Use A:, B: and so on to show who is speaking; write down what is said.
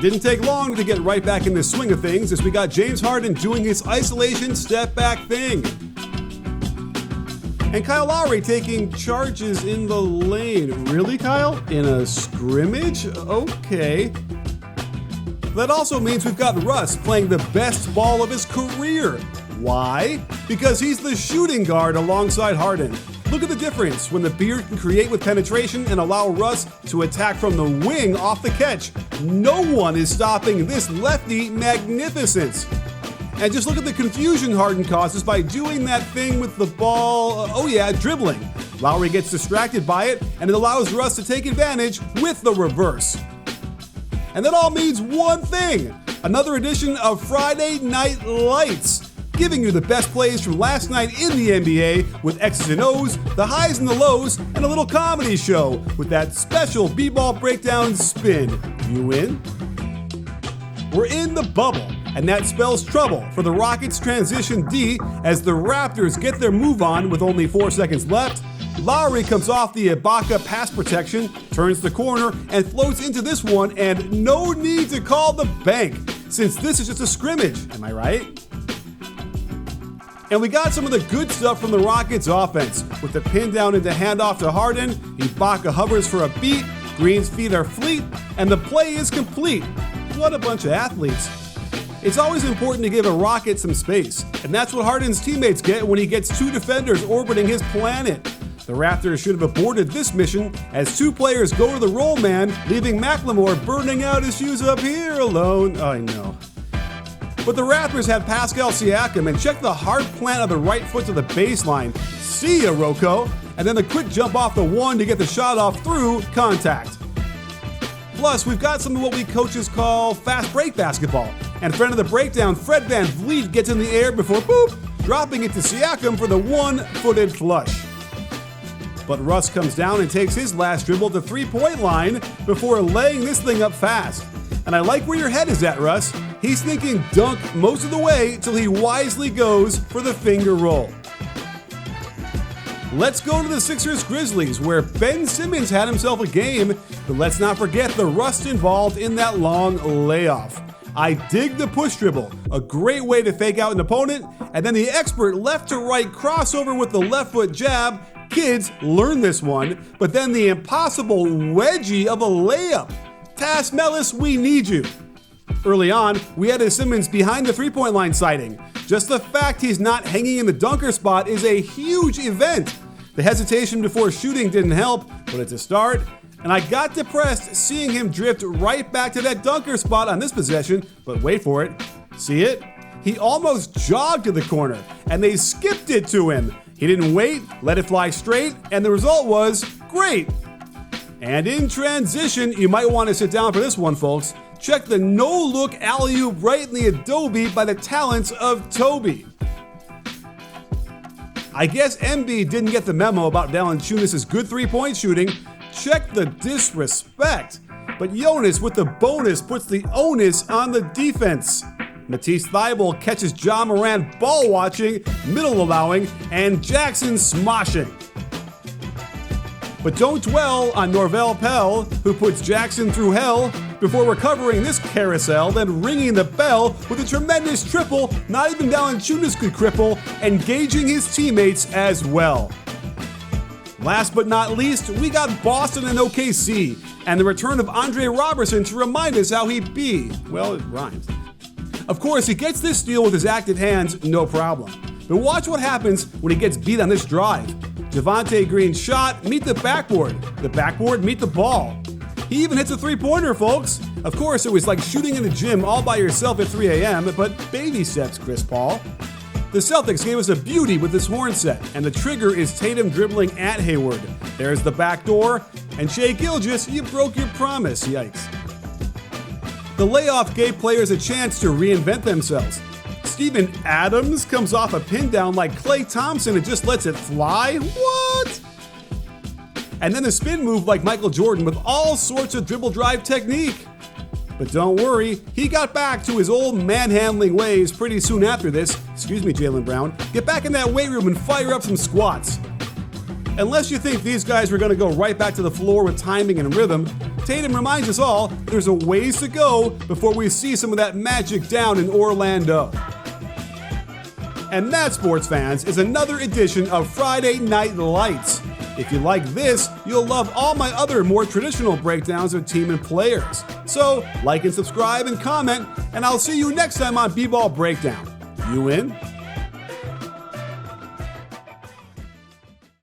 A: Didn't take long to get right back in the swing of things as we got James Harden doing his isolation step-back thing. And Kyle Lowry taking charges in the lane. Really, Kyle? In a scrimmage? Okay. That also means we've got Russ playing the best ball of his career. Why? Because he's the shooting guard alongside Harden. Look at the difference when the Beard can create with penetration and allow Russ to attack from the wing off the catch. No one is stopping this lefty magnificence. And just look at the confusion Harden causes by doing that thing with the ball, dribbling. Lowry gets distracted by it, and it allows Russ to take advantage with the reverse. And that all means one thing, another edition of Friday Night Lights, giving you the best plays from last night in the NBA with X's and O's, the highs and the lows, and a little comedy show with that special B-ball breakdown spin. You in? We're in the bubble, and that spells trouble for the Rockets' transition D as the Raptors get their move on with only 4 seconds left. Lowry comes off the Ibaka pass protection, turns the corner, and floats into this one, and no need to call the bank, since this is just a scrimmage, am I right? And we got some of the good stuff from the Rockets offense, with the pin down into handoff to Harden, Ibaka hovers for a beat, Green's feet are fleet, and the play is complete. What a bunch of athletes. It's always important to give a Rocket some space, and that's what Harden's teammates get when he gets 2 defenders orbiting his planet. The Raptors should have aborted this mission as 2 players go to the roll man, leaving McLemore burning out his shoes up here alone. I know. But the Raptors had Pascal Siakam, and check the hard plant of the right foot to the baseline. See ya, Rocco. And then the quick jump off the one to get the shot off through contact. Plus, we've got some of what we coaches call fast break basketball. And friend of the breakdown, Fred VanVleet gets in the air before boop, dropping it to Siakam for the one-footed flush. But Russ comes down and takes his last dribble to three-point line before laying this thing up fast. And I like where your head is at, Russ. He's thinking dunk most of the way till he wisely goes for the finger roll. Let's go to the Sixers Grizzlies, where Ben Simmons had himself a game, but let's not forget the rust involved in that long layoff. I dig the push dribble, a great way to fake out an opponent, and then the expert left to right crossover with the left foot jab. Kids, learn this one, but then the impossible wedgie of a layup. Tass Mellis, we need you. Early on, we had a Simmons behind the three-point line sighting. Just the fact he's not hanging in the dunker spot is a huge event. The hesitation before shooting didn't help, but it's a start. And I got depressed seeing him drift right back to that dunker spot on this possession, but wait for it. See it? He almost jogged to the corner, and they skipped it to him. He didn't wait, let it fly straight, and the result was great. And in transition, you might want to sit down for this one, folks. Check the no-look alley-oop right in the Adobe by the talents of Toby. I guess Embiid didn't get the memo about Valanciunas' good three-point shooting. Check the disrespect. But Jonas with the bonus puts the onus on the defense. Matisse Thybulle catches Ja Morant ball watching, middle allowing, and Jackson smoshing. But don't dwell on Norvel Pelle, who puts Jackson through hell before recovering this carousel, then ringing the bell with a tremendous triple not even Valanciunas could cripple, engaging his teammates as well. Last but not least, we got Boston and OKC, and the return of Andre Robertson to remind us how he be. Well, it rhymes. Of course, he gets this steal with his active hands, no problem. But watch what happens when he gets beat on this drive. Javonte Green's shot, meet the backboard. The backboard, meet the ball. He even hits a three-pointer, folks. Of course, it was like shooting in the gym all by yourself at 3 a.m., but baby steps, Chris Paul. The Celtics gave us a beauty with this horn set, and the trigger is Tatum dribbling at Hayward. There's the back door, and Shai Gilgeous, you broke your promise, yikes. The layoff gave players a chance to reinvent themselves. Steven Adams comes off a pin down like Klay Thompson and just lets it fly? What? And then a spin move like Michael Jordan with all sorts of dribble drive technique. But don't worry, he got back to his old manhandling ways pretty soon after this. Excuse me, Jaylen Brown. Get back in that weight room and fire up some squats. Unless you think these guys were going to go right back to the floor with timing and rhythm, Tatum reminds us all there's a ways to go before we see some of that magic down in Orlando. And that, sports fans, is another edition of Friday Night Lights. If you like this, you'll love all my other more traditional breakdowns of team and players. So, like and subscribe and comment, and I'll see you next time on B-Ball Breakdown. You in?